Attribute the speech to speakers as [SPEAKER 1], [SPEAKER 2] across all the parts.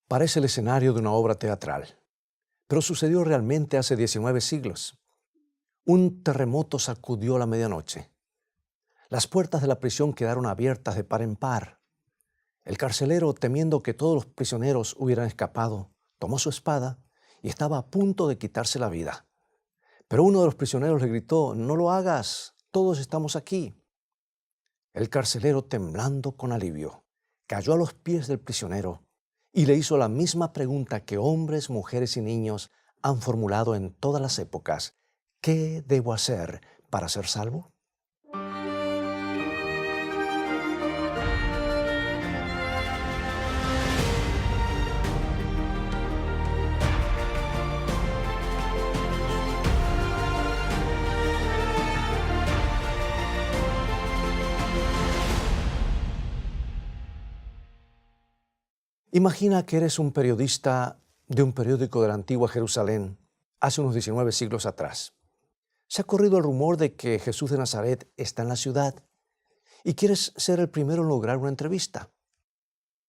[SPEAKER 1] Parece el escenario de una obra teatral, pero sucedió realmente hace 19 siglos. Un terremoto sacudió la medianoche. Las puertas de la prisión quedaron abiertas de par en par. El carcelero, temiendo que todos los prisioneros hubieran escapado, tomó su espada y estaba a punto de quitarse la vida. Pero uno de los prisioneros le gritó: «No lo hagas, todos estamos aquí». El carcelero, temblando con alivio, cayó a los pies del prisionero y le hizo la misma pregunta que hombres, mujeres y niños han formulado en todas las épocas: ¿qué debo hacer para ser salvo? Imagina que eres un periodista de un periódico de la antigua Jerusalén, hace unos 19 siglos atrás. Se ha corrido el rumor de que Jesús de Nazaret está en la ciudad y quieres ser el primero en lograr una entrevista.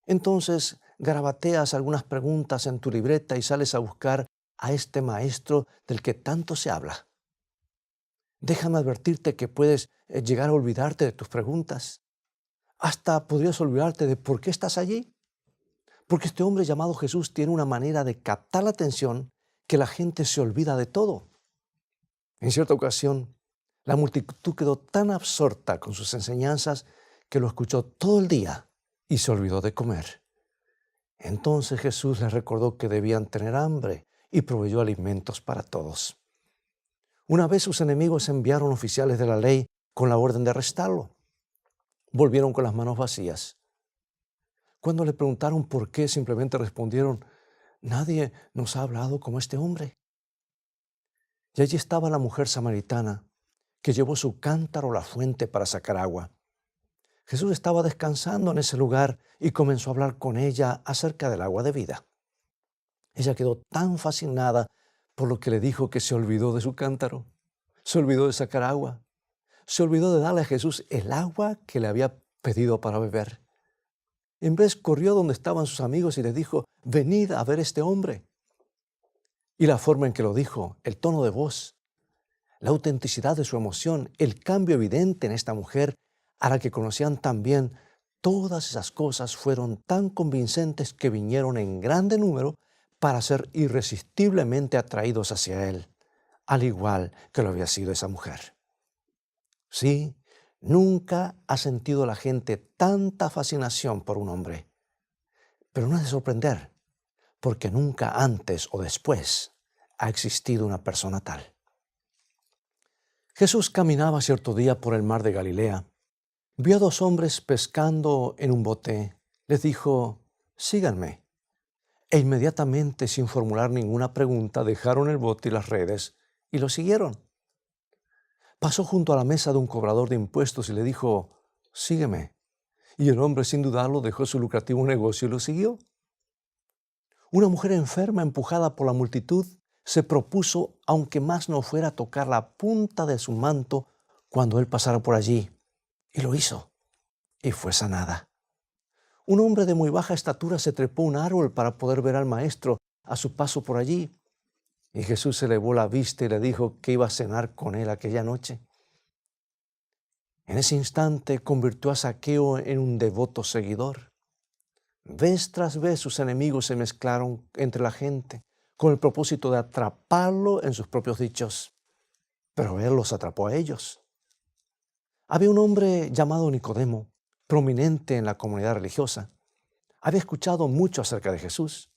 [SPEAKER 1] Entonces garabateas algunas preguntas en tu libreta y sales a buscar a este maestro del que tanto se habla. Déjame advertirte que puedes llegar a olvidarte de tus preguntas. Hasta podrías olvidarte de por qué estás allí. Porque este hombre llamado Jesús tiene una manera de captar la atención que la gente se olvida de todo. En cierta ocasión, la multitud quedó tan absorta con sus enseñanzas que lo escuchó todo el día y se olvidó de comer. Entonces Jesús les recordó que debían tener hambre y proveyó alimentos para todos. Una vez sus enemigos enviaron oficiales de la ley con la orden de arrestarlo. Volvieron con las manos vacías. Cuando le preguntaron por qué, simplemente respondieron: «Nadie nos ha hablado como este hombre». Y allí estaba la mujer samaritana que llevó su cántaro a la fuente para sacar agua. Jesús estaba descansando en ese lugar y comenzó a hablar con ella acerca del agua de vida. Ella quedó tan fascinada por lo que le dijo que se olvidó de su cántaro, se olvidó de sacar agua, se olvidó de darle a Jesús el agua que le había pedido para beber. En vez, corrió donde estaban sus amigos y les dijo: «Venid a ver este hombre». Y la forma en que lo dijo, el tono de voz, la autenticidad de su emoción, el cambio evidente en esta mujer a la que conocían tan bien, todas esas cosas fueron tan convincentes que vinieron en grande número para ser irresistiblemente atraídos hacia él, al igual que lo había sido esa mujer. Sí, nunca ha sentido la gente tanta fascinación por un hombre. Pero no es de sorprender, porque nunca antes o después ha existido una persona tal. Jesús caminaba cierto día por el mar de Galilea. Vio a dos hombres pescando en un bote. Les dijo: «Síganme». E inmediatamente, sin formular ninguna pregunta, dejaron el bote y las redes y lo siguieron. Pasó junto a la mesa de un cobrador de impuestos y le dijo: «Sígueme». Y el hombre, sin dudarlo, dejó su lucrativo negocio y lo siguió. Una mujer enferma, empujada por la multitud, se propuso, aunque más no fuera, tocar la punta de su manto cuando él pasara por allí. Y lo hizo, y fue sanada. Un hombre de muy baja estatura se trepó a un árbol para poder ver al maestro a su paso por allí. Y Jesús elevó la vista y le dijo que iba a cenar con él aquella noche. En ese instante convirtió a Zaqueo en un devoto seguidor. Vez tras vez sus enemigos se mezclaron entre la gente con el propósito de atraparlo en sus propios dichos. Pero él los atrapó a ellos. Había un hombre llamado Nicodemo, prominente en la comunidad religiosa. Había escuchado mucho acerca de Jesús.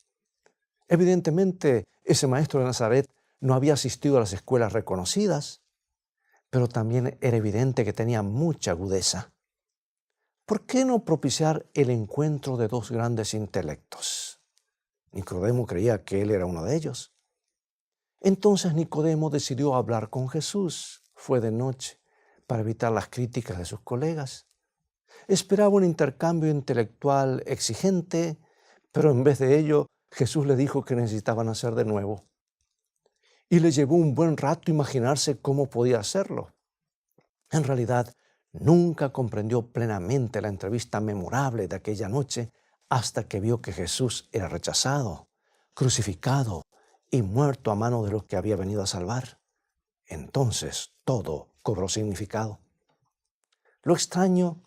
[SPEAKER 1] Evidentemente, ese maestro de Nazaret no había asistido a las escuelas reconocidas, pero también era evidente que tenía mucha agudeza. ¿Por qué no propiciar el encuentro de dos grandes intelectos? Nicodemo creía que él era uno de ellos. Entonces Nicodemo decidió hablar con Jesús. Fue de noche para evitar las críticas de sus colegas. Esperaba un intercambio intelectual exigente, pero en vez de ello, Jesús le dijo que necesitaban nacer de nuevo. Y le llevó un buen rato imaginarse cómo podía hacerlo. En realidad, nunca comprendió plenamente la entrevista memorable de aquella noche hasta que vio que Jesús era rechazado, crucificado y muerto a mano de los que había venido a salvar. Entonces todo cobró significado. Lo extraño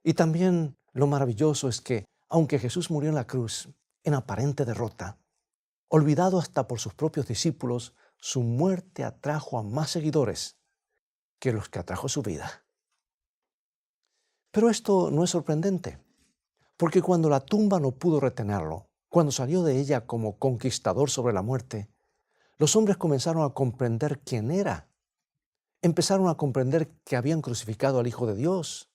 [SPEAKER 1] y también lo maravilloso es que, aunque Jesús murió en la cruz en aparente derrota, olvidado hasta por sus propios discípulos, su muerte atrajo a más seguidores que los que atrajo su vida. Pero esto no es sorprendente, porque cuando la tumba no pudo retenerlo, cuando salió de ella como conquistador sobre la muerte, los hombres comenzaron a comprender quién era. Empezaron a comprender que habían crucificado al Hijo de Dios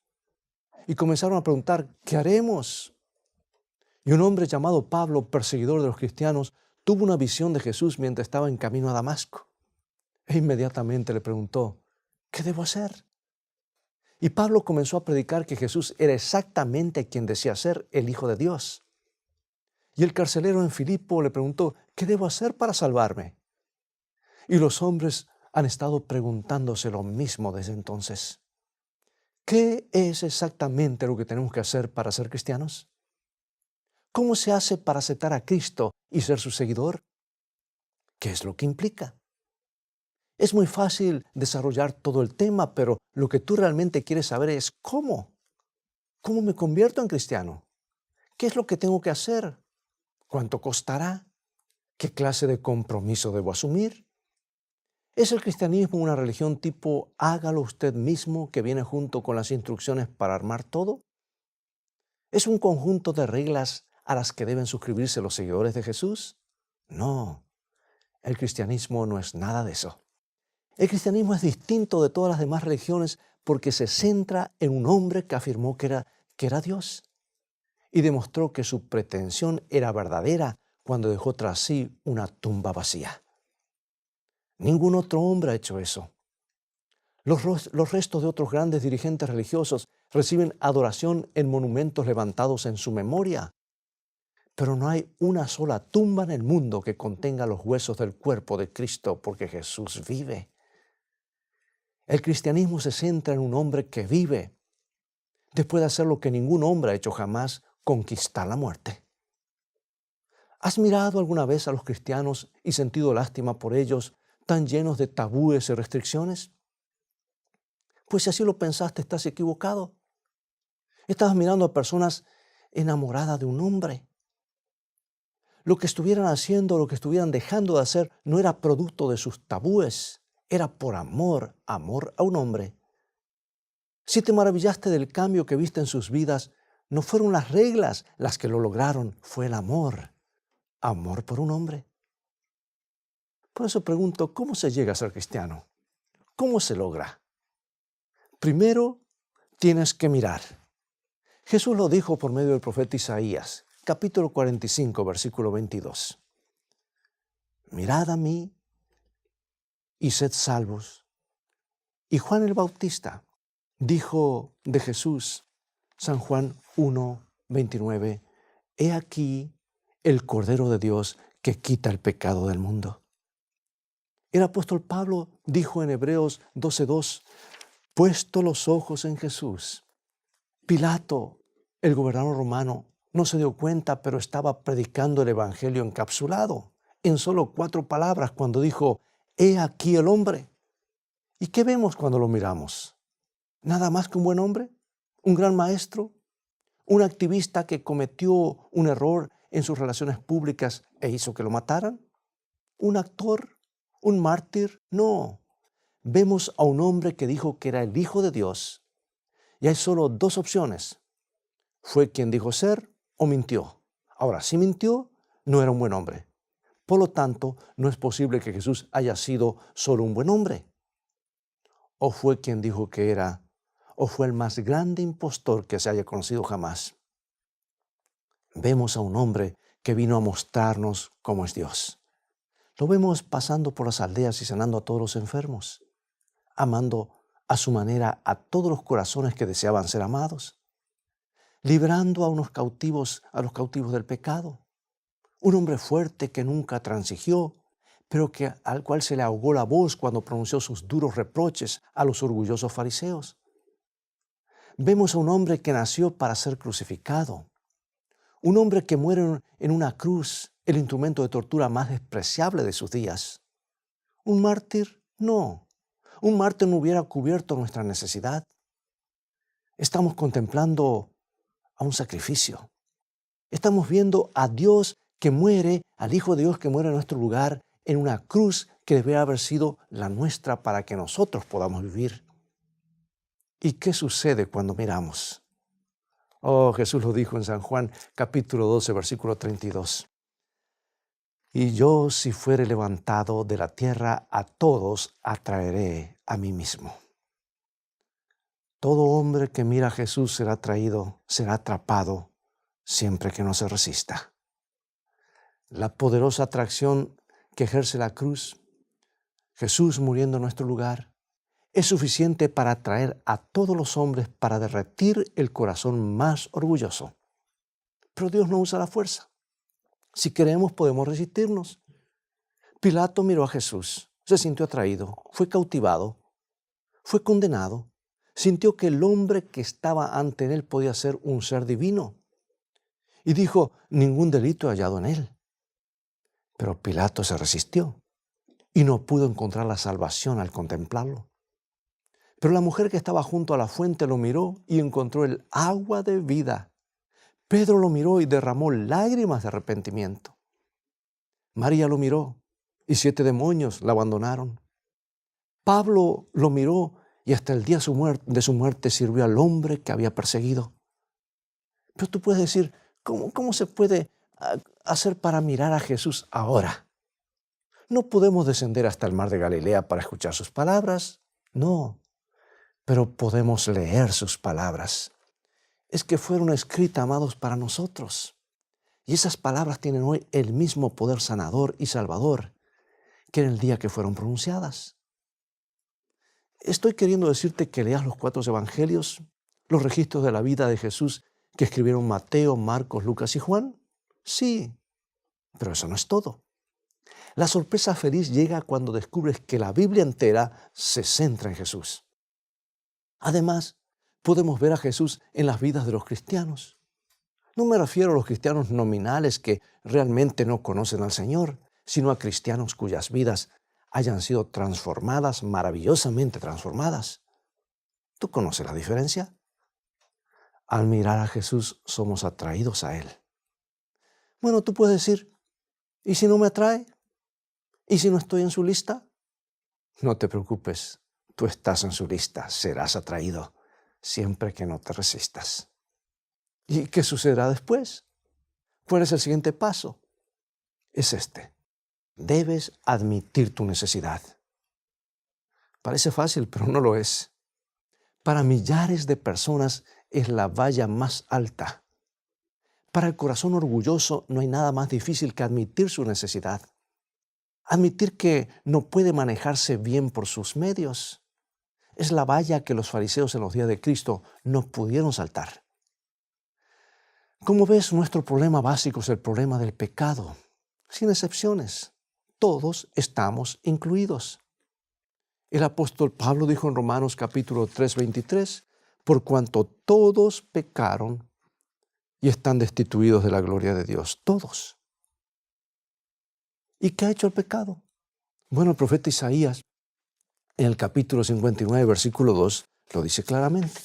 [SPEAKER 1] y comenzaron a preguntar, ¿qué haremos? Y un hombre llamado Pablo, perseguidor de los cristianos, tuvo una visión de Jesús mientras estaba en camino a Damasco. E inmediatamente le preguntó, ¿qué debo hacer? Y Pablo comenzó a predicar que Jesús era exactamente quien decía ser, el Hijo de Dios. Y el carcelero en Filipo le preguntó, ¿qué debo hacer para salvarme? Y los hombres han estado preguntándose lo mismo desde entonces. ¿Qué es exactamente lo que tenemos que hacer para ser cristianos? ¿Cómo se hace para aceptar a Cristo y ser su seguidor? ¿Qué es lo que implica? Es muy fácil desarrollar todo el tema, pero lo que tú realmente quieres saber es ¿cómo? ¿Cómo me convierto en cristiano? ¿Qué es lo que tengo que hacer? ¿Cuánto costará? ¿Qué clase de compromiso debo asumir? ¿Es el cristianismo una religión tipo hágalo usted mismo que viene junto con las instrucciones para armar todo? ¿Es un conjunto de reglas a las que deben suscribirse los seguidores de Jesús? No, el cristianismo no es nada de eso. El cristianismo es distinto de todas las demás religiones porque se centra en un hombre que afirmó que era Dios y demostró que su pretensión era verdadera cuando dejó tras sí una tumba vacía. Ningún otro hombre ha hecho eso. Los restos de otros grandes dirigentes religiosos reciben adoración en monumentos levantados en su memoria, pero no hay una sola tumba en el mundo que contenga los huesos del cuerpo de Cristo porque Jesús vive. El cristianismo se centra en un hombre que vive, después de hacer lo que ningún hombre ha hecho jamás, conquistar la muerte. ¿Has mirado alguna vez a los cristianos y sentido lástima por ellos, tan llenos de tabúes y restricciones? Pues si así lo pensaste, estás equivocado. Estabas mirando a personas enamoradas de un hombre. Lo que estuvieran haciendo, lo que estuvieran dejando de hacer, no era producto de sus tabúes, era por amor a un hombre. Si te maravillaste del cambio que viste en sus vidas, no fueron las reglas las que lo lograron, fue el amor por un hombre. Por eso pregunto, ¿cómo se llega a ser cristiano? ¿Cómo se logra? Primero, tienes que mirar. Jesús lo dijo por medio del profeta Isaías, capítulo 45, versículo 22. Mirad a mí y sed salvos. Y Juan el Bautista dijo de Jesús, San Juan 1, 29, he aquí el Cordero de Dios que quita el pecado del mundo. El apóstol Pablo dijo en Hebreos 12:2, puesto los ojos en Jesús, Pilato, el gobernador romano, no se dio cuenta, pero estaba predicando el evangelio encapsulado en solo 4 palabras cuando dijo, he aquí el hombre. ¿Y qué vemos cuando lo miramos? ¿Nada más que un buen hombre? ¿Un gran maestro? ¿Un activista que cometió un error en sus relaciones públicas e hizo que lo mataran? ¿Un actor? ¿Un mártir? No. Vemos a un hombre que dijo que era el Hijo de Dios. Y hay solo 2 opciones. Fue quien dijo ser o mintió. Ahora, si mintió, no era un buen hombre. Por lo tanto, no es posible que Jesús haya sido solo un buen hombre. O fue quien dijo que era, o fue el más grande impostor que se haya conocido jamás. Vemos a un hombre que vino a mostrarnos cómo es Dios. Lo vemos pasando por las aldeas y sanando a todos los enfermos, amando a su manera a todos los corazones que deseaban ser amados, librando a los cautivos del pecado. Un hombre fuerte que nunca transigió, pero al cual se le ahogó la voz cuando pronunció sus duros reproches a los orgullosos fariseos. Vemos a un hombre que nació para ser crucificado, Un hombre que muere en una cruz, el instrumento de tortura más despreciable de sus días. ¿Un mártir? No. Un mártir no hubiera cubierto nuestra necesidad. Estamos contemplando a un sacrificio. Estamos viendo a Dios que muere, al Hijo de Dios que muere en nuestro lugar, en una cruz que debe haber sido la nuestra para que nosotros podamos vivir. ¿Y qué sucede cuando miramos? Oh, Jesús lo dijo en San Juan, capítulo 12, versículo 32. Y yo, si fuere levantado de la tierra, a todos atraeré a mí mismo. Todo hombre que mira a Jesús será atraído, será atrapado, siempre que no se resista. La poderosa atracción que ejerce la cruz, Jesús muriendo en nuestro lugar, es suficiente para atraer a todos los hombres para derretir el corazón más orgulloso. Pero Dios no usa la fuerza. Si queremos, podemos resistirnos. Pilato miró a Jesús, se sintió atraído, fue cautivado, fue condenado, sintió que el hombre que estaba ante él podía ser un ser divino. Y dijo, ningún delito he hallado en él. Pero Pilato se resistió y no pudo encontrar la salvación al contemplarlo. Pero la mujer que estaba junto a la fuente lo miró y encontró el agua de vida. Pedro lo miró y derramó lágrimas de arrepentimiento. María lo miró y 7 demonios la abandonaron. Pablo lo miró y hasta el día de su muerte sirvió al hombre que había perseguido. Pero tú puedes decir, ¿cómo se puede hacer para mirar a Jesús ahora? No podemos descender hasta el mar de Galilea para escuchar sus palabras, no, pero podemos leer sus palabras. Es que fueron escritas, amados, para nosotros. Y esas palabras tienen hoy el mismo poder sanador y salvador que en el día que fueron pronunciadas. Estoy queriendo decirte que leas los 4 evangelios, los registros de la vida de Jesús que escribieron Mateo, Marcos, Lucas y Juan. Sí, pero eso no es todo. La sorpresa feliz llega cuando descubres que la Biblia entera se centra en Jesús. Además, podemos ver a Jesús en las vidas de los cristianos. No me refiero a los cristianos nominales que realmente no conocen al Señor, sino a cristianos cuyas vidas hayan sido transformadas, maravillosamente transformadas. ¿Tú conoces la diferencia? Al mirar a Jesús somos atraídos a Él. Bueno, tú puedes decir, ¿y si no me atrae? ¿Y si no estoy en su lista? No te preocupes, tú estás en su lista, serás atraído, siempre que no te resistas. ¿Y qué sucederá después? ¿Cuál es el siguiente paso? Es este. Debes admitir tu necesidad. Parece fácil, pero no lo es. Para millares de personas es la valla más alta. Para el corazón orgulloso no hay nada más difícil que admitir su necesidad. Admitir que no puede manejarse bien por sus medios. Es la valla que los fariseos en los días de Cristo no pudieron saltar. Como ves, nuestro problema básico es el problema del pecado. Sin excepciones, todos estamos incluidos. El apóstol Pablo dijo en Romanos capítulo 3, 23, por cuanto todos pecaron y están destituidos de la gloria de Dios, todos. ¿Y qué ha hecho el pecado? Bueno, el profeta Isaías, en el capítulo 59, versículo 2, lo dice claramente.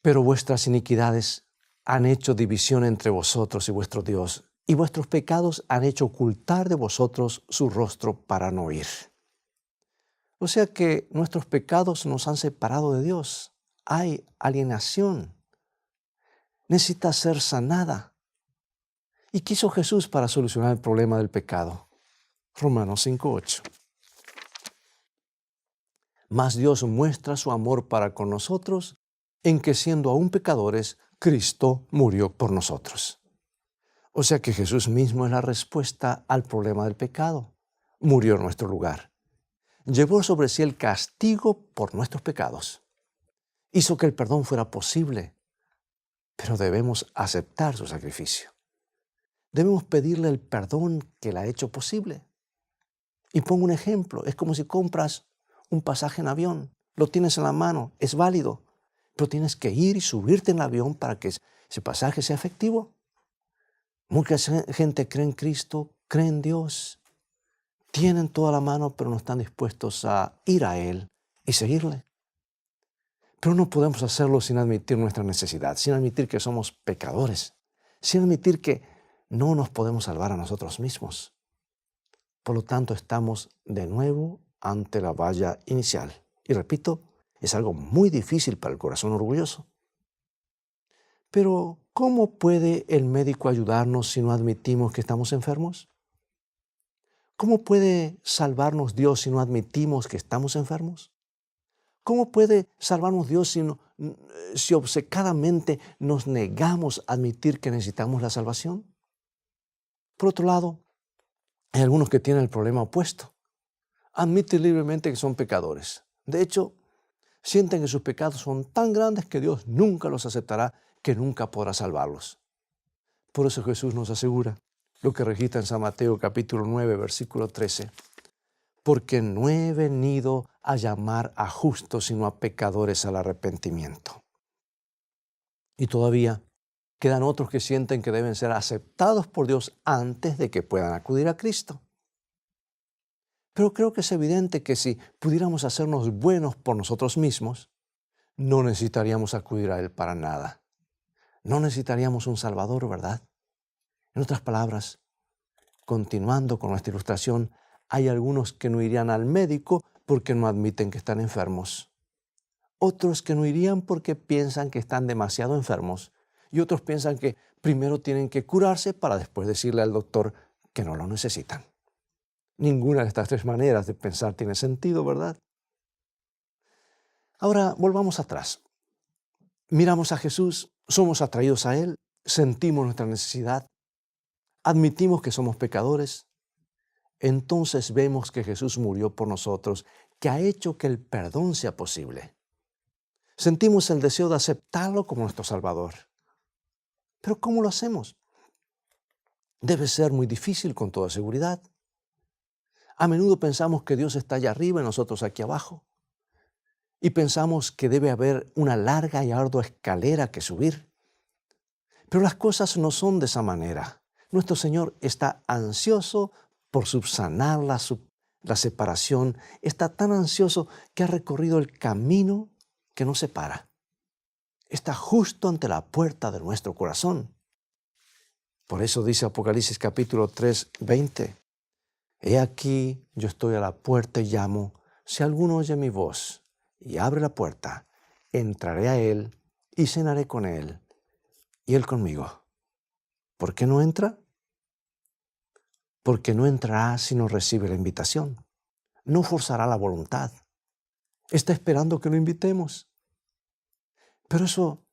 [SPEAKER 1] Pero vuestras iniquidades han hecho división entre vosotros y vuestro Dios, y vuestros pecados han hecho ocultar de vosotros su rostro para no oír. O sea que nuestros pecados nos han separado de Dios. Hay alienación. Necesita ser sanada. ¿Y qué hizo Jesús para solucionar el problema del pecado? Romanos 5:8. Mas Dios muestra su amor para con nosotros en que siendo aún pecadores, Cristo murió por nosotros. O sea que Jesús mismo es la respuesta al problema del pecado. Murió en nuestro lugar. Llevó sobre sí el castigo por nuestros pecados. Hizo que el perdón fuera posible, pero debemos aceptar su sacrificio. Debemos pedirle el perdón que le ha hecho posible. Y pongo un ejemplo, es como si compras un pasaje en avión, lo tienes en la mano, es válido, pero tienes que ir y subirte en el avión para que ese pasaje sea efectivo. Mucha gente cree en Cristo, cree en Dios, tienen toda la mano, pero no están dispuestos a ir a Él y seguirle. Pero no podemos hacerlo sin admitir nuestra necesidad, sin admitir que somos pecadores, sin admitir que no nos podemos salvar a nosotros mismos. Por lo tanto, estamos de nuevo ante la valla inicial. Y repito, es algo muy difícil para el corazón orgulloso. Pero, ¿cómo puede el médico ayudarnos si no admitimos que estamos enfermos? ¿Cómo puede salvarnos Dios si no admitimos que estamos enfermos? ¿Cómo puede salvarnos Dios si obcecadamente nos negamos a admitir que necesitamos la salvación? Por otro lado, hay algunos que tienen el problema opuesto. Admiten libremente que son pecadores. De hecho, sienten que sus pecados son tan grandes que Dios nunca los aceptará, que nunca podrá salvarlos. Por eso Jesús nos asegura lo que registra en San Mateo capítulo 9, versículo 13. Porque no he venido a llamar a justos, sino a pecadores al arrepentimiento. Y todavía quedan otros que sienten que deben ser aceptados por Dios antes de que puedan acudir a Cristo. Pero creo que es evidente que si pudiéramos hacernos buenos por nosotros mismos, no necesitaríamos acudir a Él para nada. No necesitaríamos un Salvador, ¿verdad? En otras palabras, continuando con nuestra ilustración, hay algunos que no irían al médico porque no admiten que están enfermos. Otros que no irían porque piensan que están demasiado enfermos. Y otros piensan que primero tienen que curarse para después decirle al doctor que no lo necesitan. Ninguna de estas tres maneras de pensar tiene sentido, ¿verdad? Ahora, volvamos atrás. Miramos a Jesús, somos atraídos a Él, sentimos nuestra necesidad, admitimos que somos pecadores. Entonces vemos que Jesús murió por nosotros, que ha hecho que el perdón sea posible. Sentimos el deseo de aceptarlo como nuestro Salvador. Pero ¿cómo lo hacemos? Debe ser muy difícil con toda seguridad. A menudo pensamos que Dios está allá arriba y nosotros aquí abajo. Y pensamos que debe haber una larga y ardua escalera que subir. Pero las cosas no son de esa manera. Nuestro Señor está ansioso por subsanar la separación. Está tan ansioso que ha recorrido el camino que nos separa. Está justo ante la puerta de nuestro corazón. Por eso dice Apocalipsis capítulo 3, 20. He aquí, yo estoy a la puerta y llamo. Si alguno oye mi voz y abre la puerta, entraré a él y cenaré con él y él conmigo. ¿Por qué no entra? Porque no entrará si no recibe la invitación. No forzará la voluntad. Está esperando que lo invitemos. Pero eso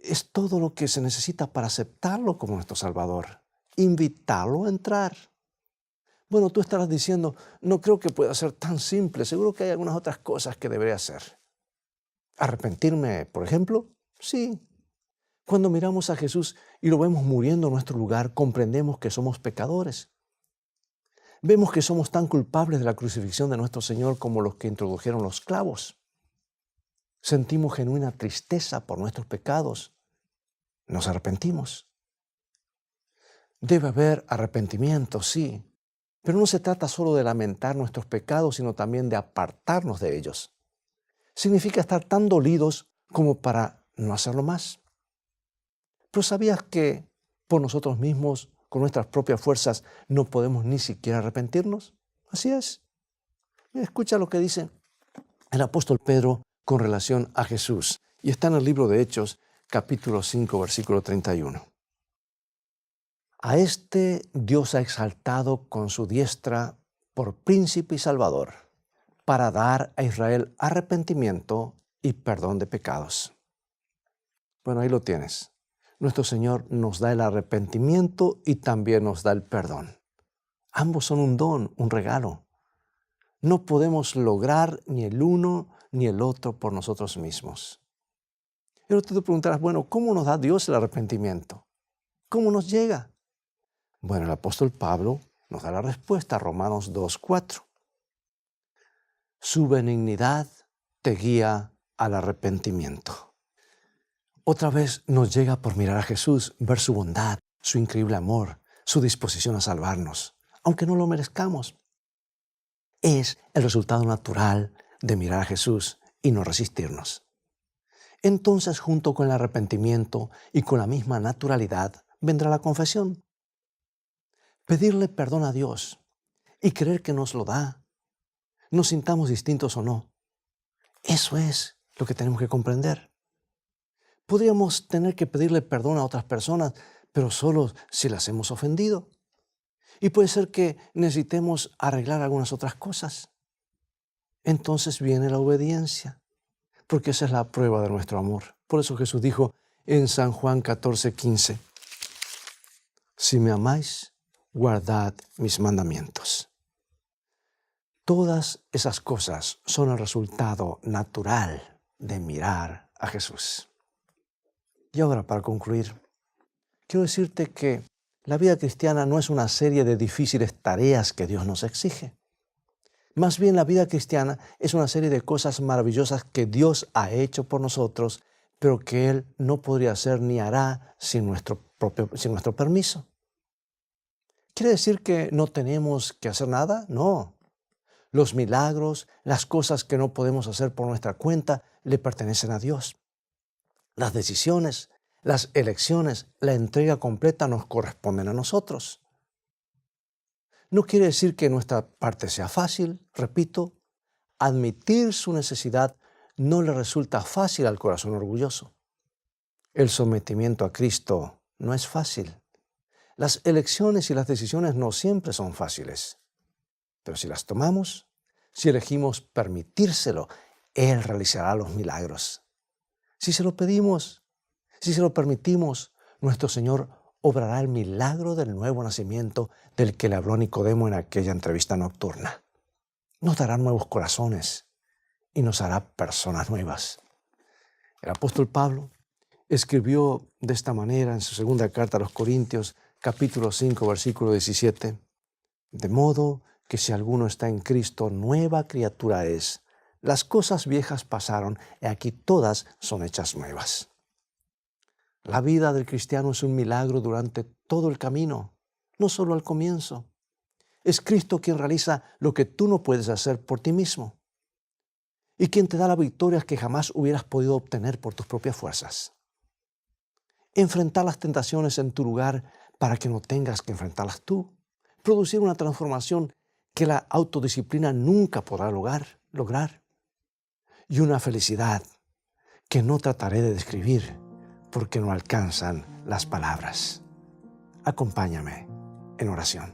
[SPEAKER 1] es todo lo que se necesita para aceptarlo como nuestro Salvador. Invitarlo a entrar. Bueno, tú estarás diciendo, no creo que pueda ser tan simple. Seguro que hay algunas otras cosas que debería hacer. ¿Arrepentirme, por ejemplo? Sí. Cuando miramos a Jesús y lo vemos muriendo en nuestro lugar, comprendemos que somos pecadores. Vemos que somos tan culpables de la crucifixión de nuestro Señor como los que introdujeron los clavos. Sentimos genuina tristeza por nuestros pecados. Nos arrepentimos. Debe haber arrepentimiento, sí. Pero no se trata solo de lamentar nuestros pecados, sino también de apartarnos de ellos. Significa estar tan dolidos como para no hacerlo más. Pero ¿sabías que por nosotros mismos, con nuestras propias fuerzas, no podemos ni siquiera arrepentirnos? Así es. Escucha lo que dice el apóstol Pedro con relación a Jesús. Y está en el libro de Hechos, capítulo 5, versículo 31. A este Dios ha exaltado con su diestra por príncipe y salvador, para dar a Israel arrepentimiento y perdón de pecados. Bueno, ahí lo tienes. Nuestro Señor nos da el arrepentimiento y también nos da el perdón. Ambos son un don, un regalo. No podemos lograr ni el uno ni el otro por nosotros mismos. Pero tú te preguntarás, bueno, ¿cómo nos da Dios el arrepentimiento? ¿Cómo nos llega? Bueno, el apóstol Pablo nos da la respuesta, Romanos 2:4. Su benignidad te guía al arrepentimiento. Otra vez nos llega por mirar a Jesús, ver su bondad, su increíble amor, su disposición a salvarnos, aunque no lo merezcamos. Es el resultado natural de mirar a Jesús y no resistirnos. Entonces, junto con el arrepentimiento y con la misma naturalidad, vendrá la confesión. Pedirle perdón a Dios y creer que nos lo da, nos sintamos distintos o no. Eso es lo que tenemos que comprender. Podríamos tener que pedirle perdón a otras personas, pero solo si las hemos ofendido. Y puede ser que necesitemos arreglar algunas otras cosas. Entonces viene la obediencia, porque esa es la prueba de nuestro amor. Por eso Jesús dijo en San Juan 14:15, si me amáis, guardad mis mandamientos. Todas esas cosas son el resultado natural de mirar a Jesús. Y ahora, para concluir, quiero decirte que la vida cristiana no es una serie de difíciles tareas que Dios nos exige. Más bien, la vida cristiana es una serie de cosas maravillosas que Dios ha hecho por nosotros, pero que Él no podría hacer ni hará sin nuestro permiso. ¿Quiere decir que no tenemos que hacer nada? No. Los milagros, las cosas que no podemos hacer por nuestra cuenta, le pertenecen a Dios. Las decisiones, las elecciones, la entrega completa nos corresponden a nosotros. No quiere decir que nuestra parte sea fácil. Repito, admitir su necesidad no le resulta fácil al corazón orgulloso. El sometimiento a Cristo no es fácil. Las elecciones y las decisiones no siempre son fáciles. Pero si las tomamos, si elegimos permitírselo, Él realizará los milagros. Si se lo pedimos, si se lo permitimos, nuestro Señor obrará el milagro del nuevo nacimiento del que le habló Nicodemo en aquella entrevista nocturna. Nos dará nuevos corazones y nos hará personas nuevas. El apóstol Pablo escribió de esta manera en su segunda carta a los Corintios, capítulo 5, versículo 17, de modo que si alguno está en Cristo, nueva criatura es. Las cosas viejas pasaron y aquí todas son hechas nuevas. La vida del cristiano es un milagro durante todo el camino, no solo al comienzo. Es Cristo quien realiza lo que tú no puedes hacer por ti mismo y quien te da las victorias que jamás hubieras podido obtener por tus propias fuerzas. Enfrentar las tentaciones en tu lugar para que no tengas que enfrentarlas tú. Producir una transformación que la autodisciplina nunca podrá lograr. Y una felicidad que no trataré de describir porque no alcanzan las palabras. Acompáñame en oración.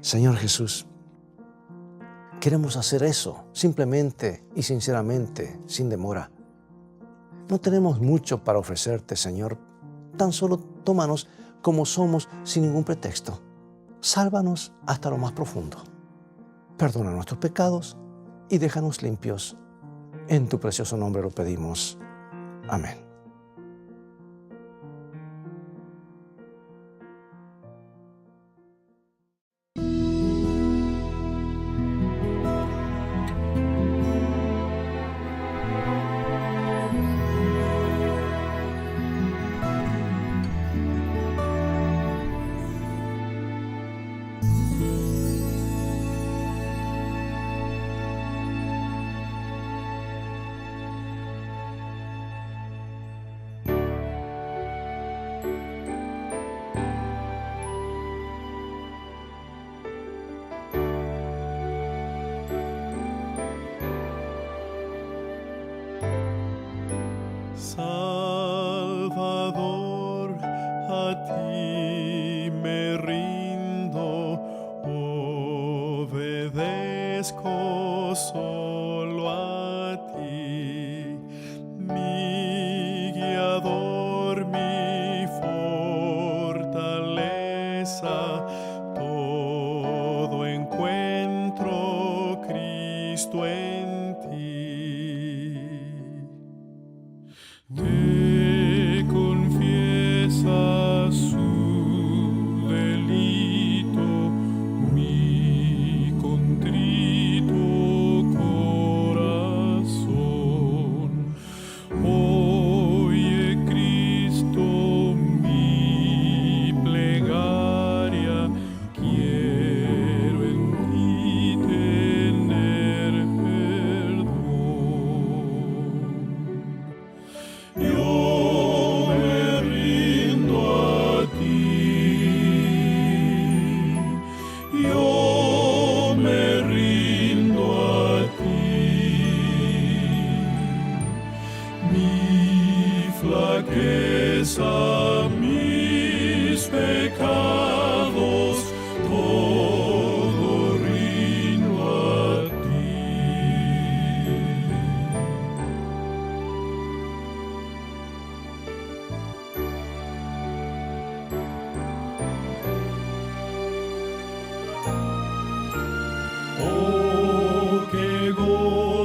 [SPEAKER 1] Señor Jesús, queremos hacer eso simplemente y sinceramente, sin demora. No tenemos mucho para ofrecerte, Señor. Tan solo tómanos como somos sin ningún pretexto. Sálvanos hasta lo más profundo. Perdona nuestros pecados y déjanos limpios. En tu precioso nombre lo pedimos. Amén.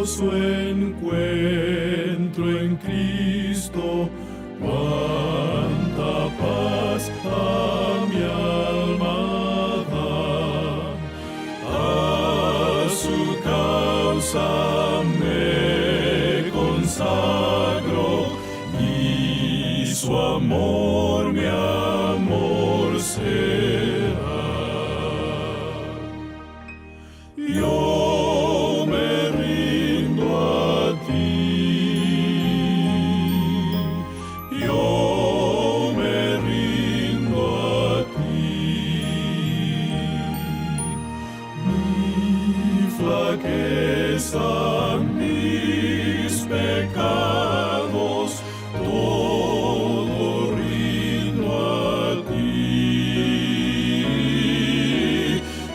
[SPEAKER 2] gozoso encuentro en Cristo, cuánta paz a mi alma da. A su causa me consagro y su amor mi amor será. Yo me rindo a ti, yo me rindo a ti. Mi flaqueza, mis pecados, todo rindo a ti.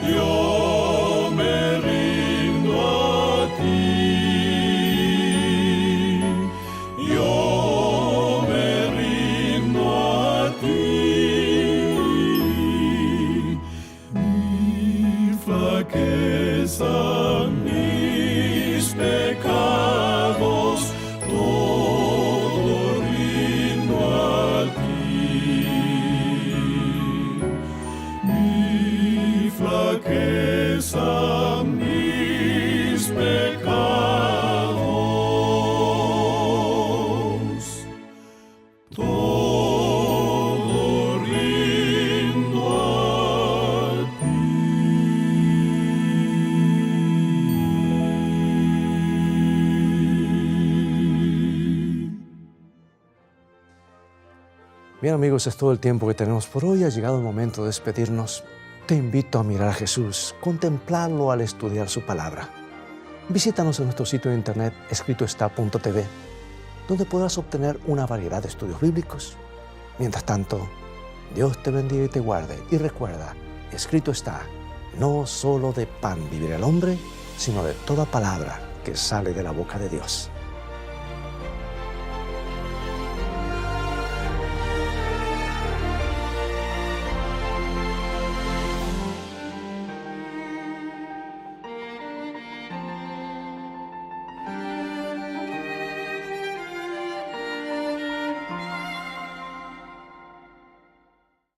[SPEAKER 2] Yo me rindo a ti. Yo me rindo a ti. Mi flaqueza, mis pecados, todo rindo a ti. Mi flaqueza, mis pecados, todo rindo a ti.
[SPEAKER 1] Bien amigos, es todo el tiempo que tenemos por hoy. Ha llegado el momento de despedirnos. Te invito a mirar a Jesús, contemplarlo al estudiar su palabra. Visítanos en nuestro sitio de internet escritoestá.tv, donde podrás obtener una variedad de estudios bíblicos. Mientras tanto, Dios te bendiga y te guarde. Y recuerda, escrito está, no solo de pan vivirá el hombre, sino de toda palabra que sale de la boca de Dios.